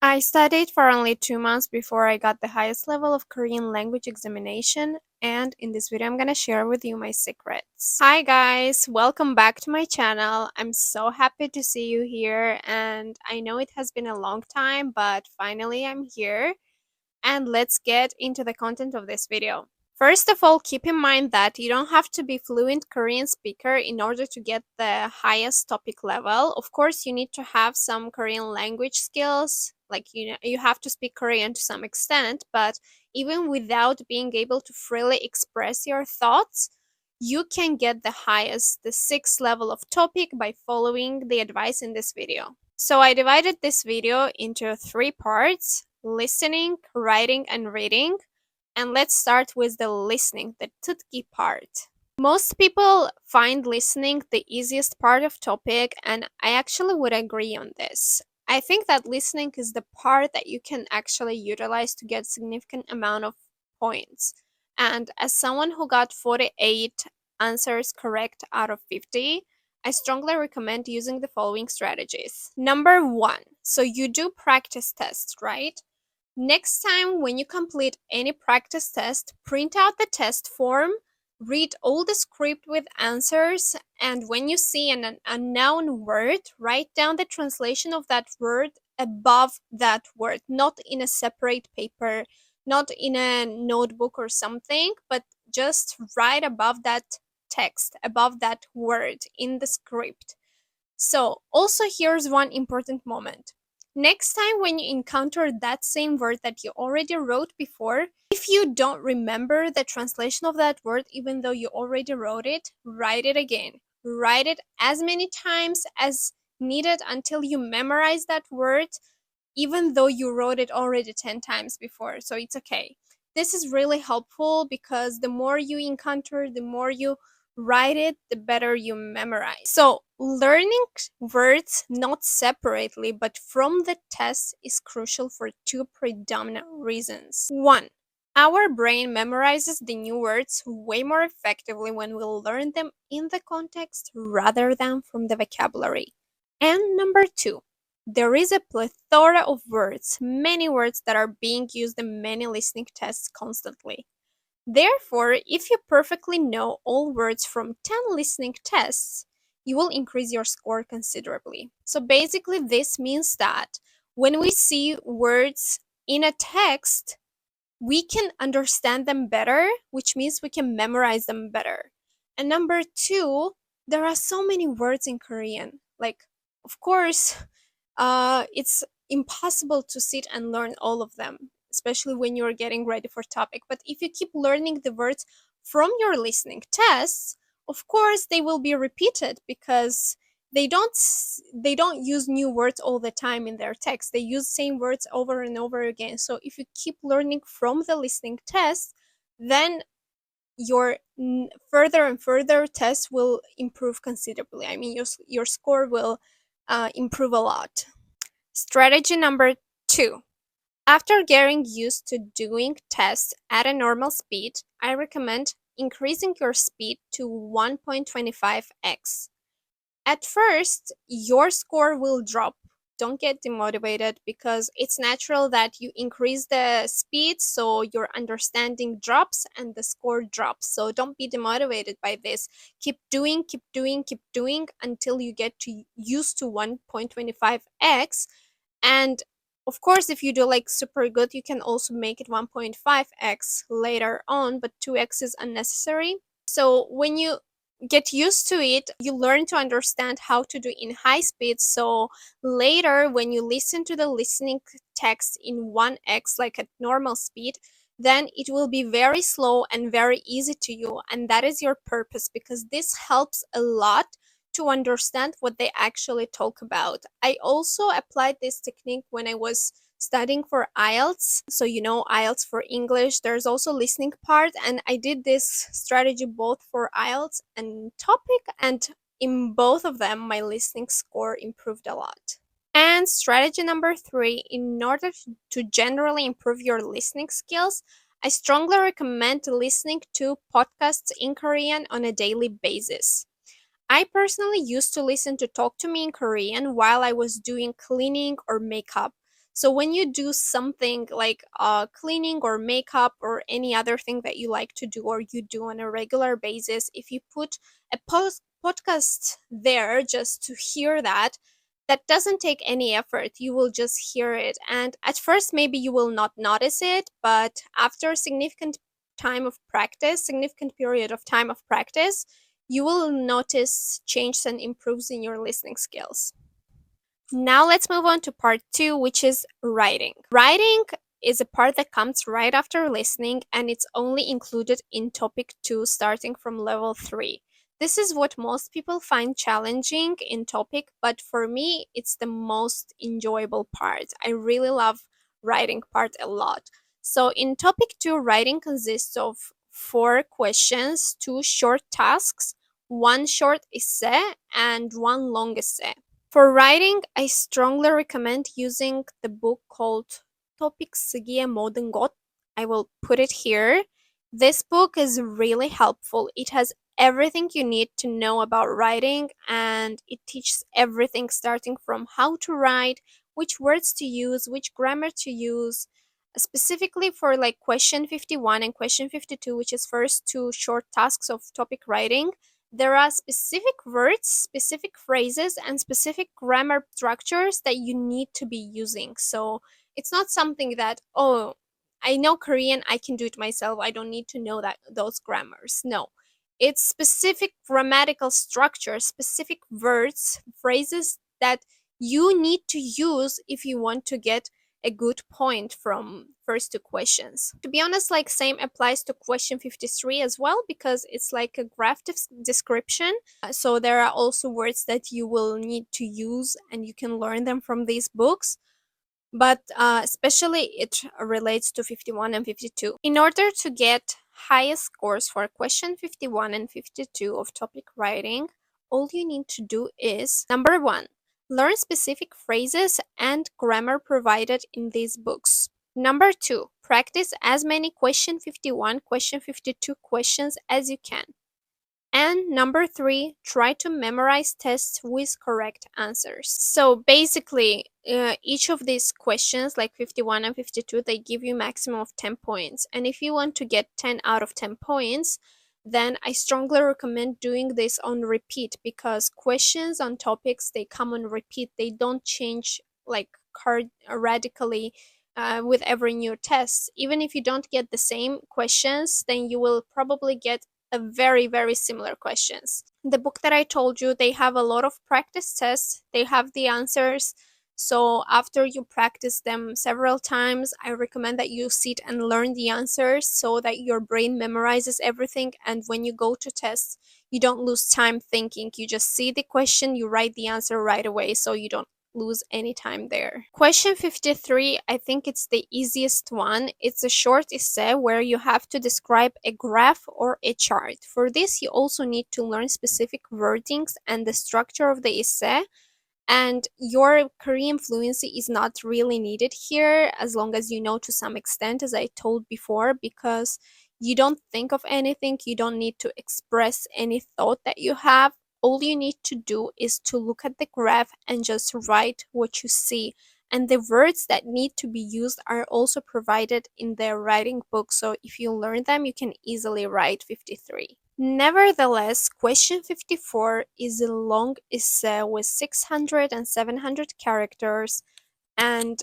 I studied for only 2 months before I got the highest level of Korean language examination, and in this video I'm gonna share with you my secrets. Hi guys, welcome back to my channel. I'm so happy to see you here, and I know it has been a long time, but finally I'm here, and let's get into the content of this video. First of all, keep in mind that you don't have to be fluent Korean speaker in order to get the highest topic level. Of course, you need to have some Korean language skills, like you have to speak Korean to some extent, but even without being able to freely express your thoughts, you can get the highest, the sixth level of topic by following the advice in this video. So I divided this video into 3 parts: listening, writing, and reading. And let's start with the listening, the tutki part. Most people find listening the easiest part of topic, and I actually would agree on this. I think that listening is the part that you can actually utilize to get significant amount of points. And as someone who got 48 answers correct out of 50, I strongly recommend using the following strategies. Number 1, so you do practice tests, right? Next time when you complete any practice test, print out the test form, read all the script with answers, and when you see an unknown word, write down the translation of that word above that word, not in a separate paper, not in a notebook or something, but just right above that text, above that word in the script. So, also here's one important moment. Next time when you encounter that same word that you already wrote before, if you don't remember the translation of that word, even though you already wrote it, write it again. Write it as many times as needed until you memorize that word, even though you wrote it already 10 times before. So it's okay. This is really helpful because the more you encounter, the more you write it, the better you memorize. So learning words not separately but from the test is crucial for 2 predominant reasons. 1, our brain memorizes the new words way more effectively when we learn them in the context rather than from the vocabulary. And number 2, there is a plethora of words, many words that are being used in many listening tests constantly. Therefore, if you perfectly know all words from 10 listening tests, you will increase your score considerably. So basically, this means that when we see words in a text, we can understand them better, which means we can memorize them better. And number 2, there are so many words in Korean. Like, of course, it's impossible to sit and learn all of them, especially when you're getting ready for topic. But if you keep learning the words from your listening tests, of course they will be repeated because they don't use new words all the time in their text. They use same words over and over again. So if you keep learning from the listening test, then your further and further tests will improve considerably. I mean, your score will improve a lot. Strategy number 2. After getting used to doing tests at a normal speed, I recommend increasing your speed to 1.25x. At first, your score will drop. Don't get demotivated because it's natural that you increase the speed, so your understanding drops and the score drops. So don't be demotivated by this. Keep doing, keep doing, keep doing until you get to used to 1.25x. And of course, if you do like super good, you can also make it 1.5x later on, but 2x is unnecessary. So when you get used to it, you learn to understand how to do in high speed. So later, when you listen to the listening text in 1x, like at normal speed, then it will be very slow and very easy to you. And that is your purpose, because this helps a lot to understand what they actually talk about. I also applied this technique when I was studying for IELTS. So IELTS for English, there's also listening part, and I did this strategy both for IELTS and TOPIK, and in both of them my listening score improved a lot. And strategy number 3, in order to generally improve your listening skills, I strongly recommend listening to podcasts in Korean on a daily basis. I personally used to listen to Talk to Me in Korean while I was doing cleaning or makeup. So when you do something like cleaning or makeup or any other thing that you like to do or you do on a regular basis, if you put a podcast there just to hear that, that doesn't take any effort. You will just hear it. And at first, maybe you will not notice it, but after a significant period of time of practice, you will notice changes and improves in your listening skills. Now let's move on to part two, which is writing. Writing is a part that comes right after listening, and it's only included in topic 2 starting from level 3. This is what most people find challenging in topic, but for me it's the most enjoyable part. I really love writing part a lot. So in topic 2, writing consists of 4 questions, 2 short tasks, 1 short essay, and 1 long essay. For writing, I strongly recommend using the book called TOPIK Modern God. I will put it here. This book is really helpful. It has everything you need to know about writing, and it teaches everything starting from how to write, which words to use, which grammar to use. Specifically for like question 51 and question 52, which is first 2 short tasks of topic writing, there are specific words, specific phrases, and specific grammar structures that you need to be using. So it's not something that, oh, I know Korean, I can do it myself. I don't need to know that those grammars. No. It's specific grammatical structures, specific words, phrases that you need to use if you want to get a good point from first 2 questions. To be honest, like same applies to question 53 as well, because it's like a graph description. So there are also words that you will need to use and you can learn them from these books. But especially it relates to 51 and 52. In order to get highest scores for question 51 and 52 of topic writing, all you need to do is number 1, learn specific phrases and grammar provided in these books. Number 2, practice as many question 51, question 52 questions as you can. And number 3, try to memorize tests with correct answers. So basically, each of these questions, like 51 and 52, they give you maximum of 10 points. And if you want to get 10 out of 10 points, then I strongly recommend doing this on repeat, because questions on topics, they come on repeat. They don't change like radically with every new test. Even if you don't get the same questions, then you will probably get a very similar questions. The book that I told you, they have a lot of practice tests. They have the answers. So after you practice them several times, I recommend that you sit and learn the answers so that your brain memorizes everything, and when you go to test, you don't lose time thinking. You just see the question, you write the answer right away, so you don't lose any time there. Question 53, I think it's the easiest one. It's a short essay where you have to describe a graph or a chart. For this, you also need to learn specific wordings and the structure of the essay. And your Korean fluency is not really needed here, as long as you know to some extent, as I told before, because you don't think of anything, you don't need to express any thought that you have. All you need to do is to look at the graph and just write what you see. And the words that need to be used are also provided in the writing book. So if you learn them, you can easily write 53. Nevertheless, question 54 is a long essay with 600 and 700 characters, and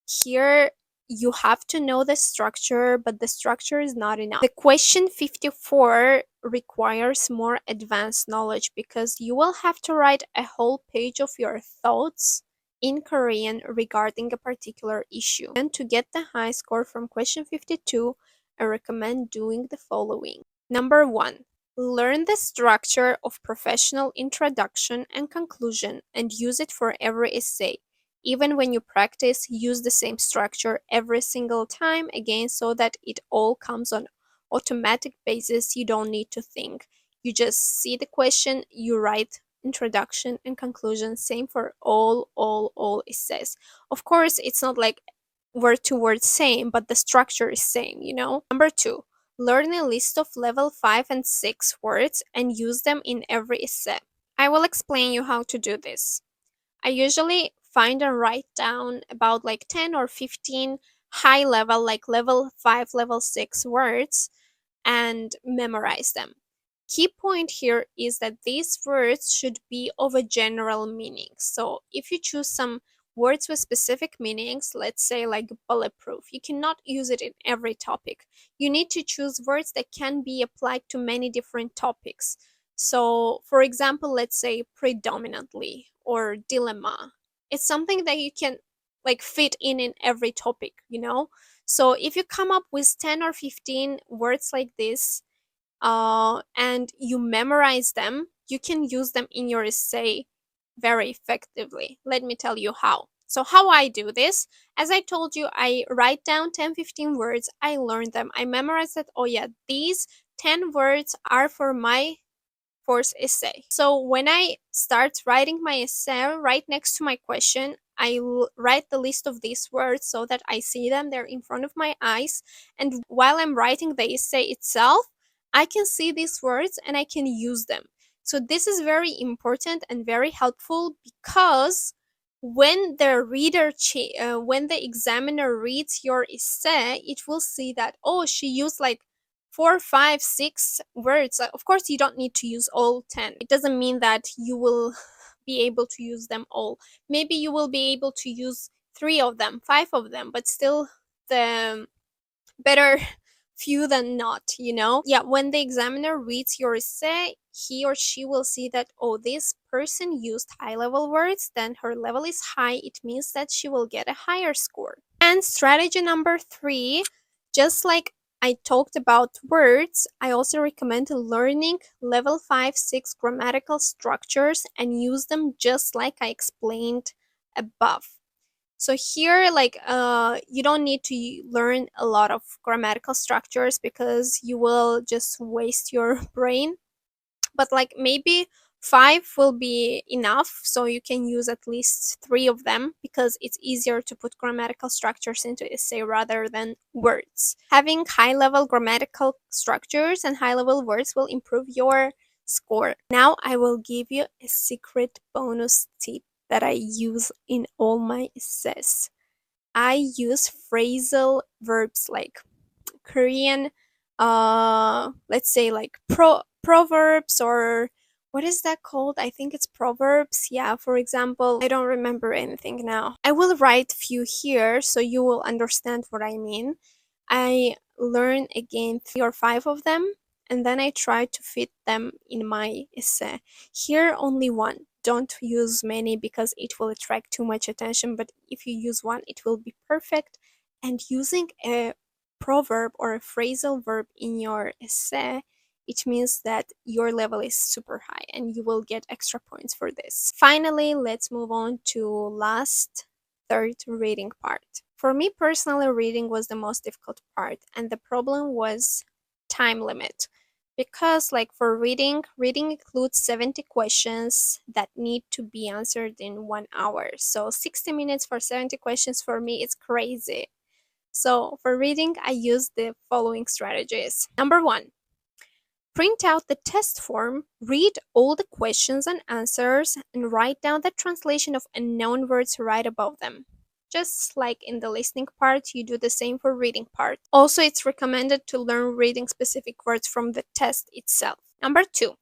here you have to know the structure, but the structure is not enough. The question 54 requires more advanced knowledge, because you will have to write a whole page of your thoughts in Korean regarding a particular issue. And to get the high score from question 52, I recommend doing the following. Number 1, learn the structure of professional introduction and conclusion and use it for every essay. Even when you practice, use the same structure every single time again, so that it all comes on automatic basis. You don't need to think. You just see the question, you write introduction and conclusion. Same for all essays. Of course, it's not like word to word same, but the structure is same, you know? Number 2, learn a list of level 5 and 6 words and use them in every essay. I will explain you how to do this. I usually find and write down about like 10 or 15 high level, like level 5, level 6 words, and memorize them. Key point here is that these words should be of a general meaning. So if you choose some words with specific meanings, let's say like bulletproof, you cannot use it in every topic. You need to choose words that can be applied to many different topics. So for example, let's say predominantly or dilemma. It's something that you can like fit in every topic, you know? So if you come up with 10 or 15 words like this, and you memorize them, you can use them in your essay very effectively. Let me tell you how. So how I do this, as I told you, I write down 10, 15 words, I learn them, I memorize that, oh yeah, these 10 words are for my course essay. So when I start writing my essay, right next to my question, I will write the list of these words so that I see them, they're in front of my eyes. And while I'm writing the essay itself, I can see these words and I can use them. So this is very important and very helpful because when when the examiner reads your essay, it will see that, oh, she used like 4, 5, 6 words. Of course, you don't need to use all 10. It doesn't mean that you will be able to use them all. Maybe you will be able to use 3 of them, 5 of them, but still the better few than not, you know? Yeah, when the examiner reads your essay, he or she will see that, oh, this person used high level words, then her level is high. It means that she will get a higher score. And strategy number 3, just like I talked about words, I also recommend learning level 5, 6 grammatical structures and use them just like I explained above. So here, like, you don't need to learn a lot of grammatical structures because you will just waste your brain. But like maybe 5 will be enough, so you can use at least 3 of them because it's easier to put grammatical structures into essay rather than words. Having high-level grammatical structures and high-level words will improve your score. Now I will give you a secret bonus tip that I use in all my essays. I use phrasal verbs like Korean, let's say like proverbs, or what is that called? I think it's proverbs. Yeah, for example, I don't remember anything now. I will write few here so you will understand what I mean. I learn again 3 or 5 of them and then I try to fit them in my essay. Here only one. Don't use many because it will attract too much attention, but if you use one, it will be perfect. And using a proverb or a phrasal verb in your essay, it means that your level is super high and you will get extra points for this. Finally, let's move on to last, third reading part. For me personally, reading was the most difficult part, and the problem was time limit. Because like for reading includes 70 questions that need to be answered in 1 hour. So 60 minutes for 70 questions for me is crazy. So for reading, I use the following strategies. Number 1, print out the test form, read all the questions and answers, and write down the translation of unknown words right above them. Just like in the listening part, you do the same for reading part. Also, it's recommended to learn reading specific words from the test itself. Number 2,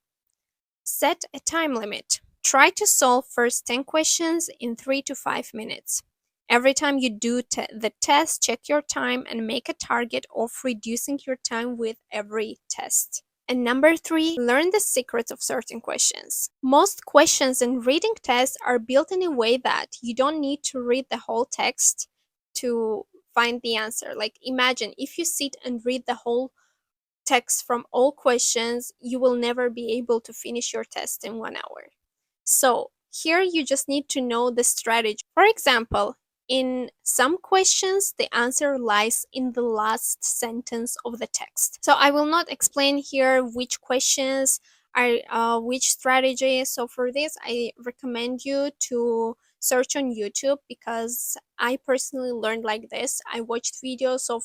set a time limit. Try to solve first 10 questions in 3 to 5 minutes. Every time you do the test, check your time and make a target of reducing your time with every test. And number 3, learn the secrets of certain questions. Most questions in reading tests are built in a way that you don't need to read the whole text to find the answer. Like imagine if you sit and read the whole text from all questions, you will never be able to finish your test in 1 hour. So here you just need to know the strategy. For example, in some questions, the answer lies in the last sentence of the text. So I will not explain here which questions are which strategy. So for this, I recommend you to search on YouTube because I personally learned like this. I watched videos of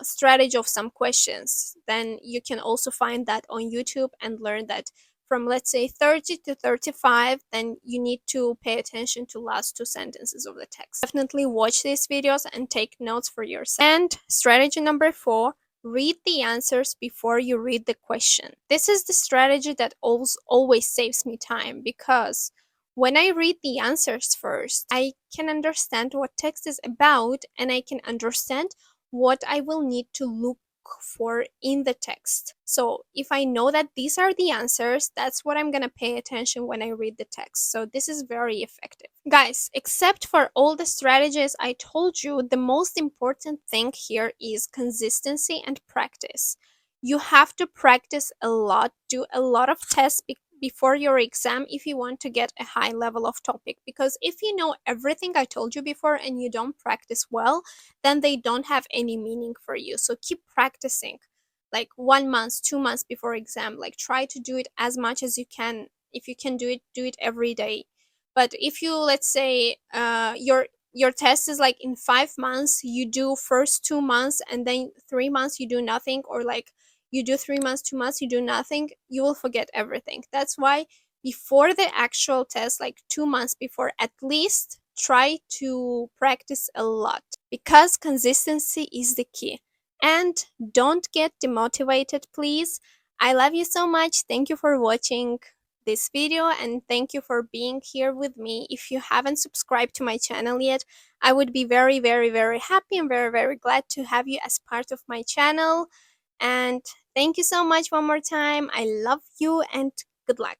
strategy of some questions. Then you can also find that on YouTube and learn that from, let's say, 30 to 35, then you need to pay attention to last two sentences of the text. Definitely watch these videos and take notes for yourself. And strategy number 4, read the answers before you read the question. This is the strategy that always saves me time, because when I read the answers first, I can understand what text is about, and I can understand what I will need to look for in the text. So if I know that these are the answers, that's what I'm gonna pay attention when I read the text. So this is very effective. Guys, except for all the strategies I told you, the most important thing here is consistency and practice. You have to practice a lot, do a lot of tests before your exam if you want to get a high level of topic. Because if you know everything I told you before and you don't practice well, then they don't have any meaning for you. So keep practicing, like 1 month, 2 months before exam. Like try to do it as much as you can. If you can do it every day. But if you, let's say, your test is like in 5 months, you do first 2 months and then 3 months you do nothing, or like you do 3 months, 2 months, you do nothing, you will forget everything. That's why before the actual test, like 2 months before at least, try to practice a lot, because consistency is the key. And don't get demotivated, please. I love you so much. Thank you for watching this video, and thank you for being here with me. If you haven't subscribed to my channel yet, I would be very, very, very happy and very, very glad to have you as part of my channel. And thank you so much one more time. I love you, and good luck.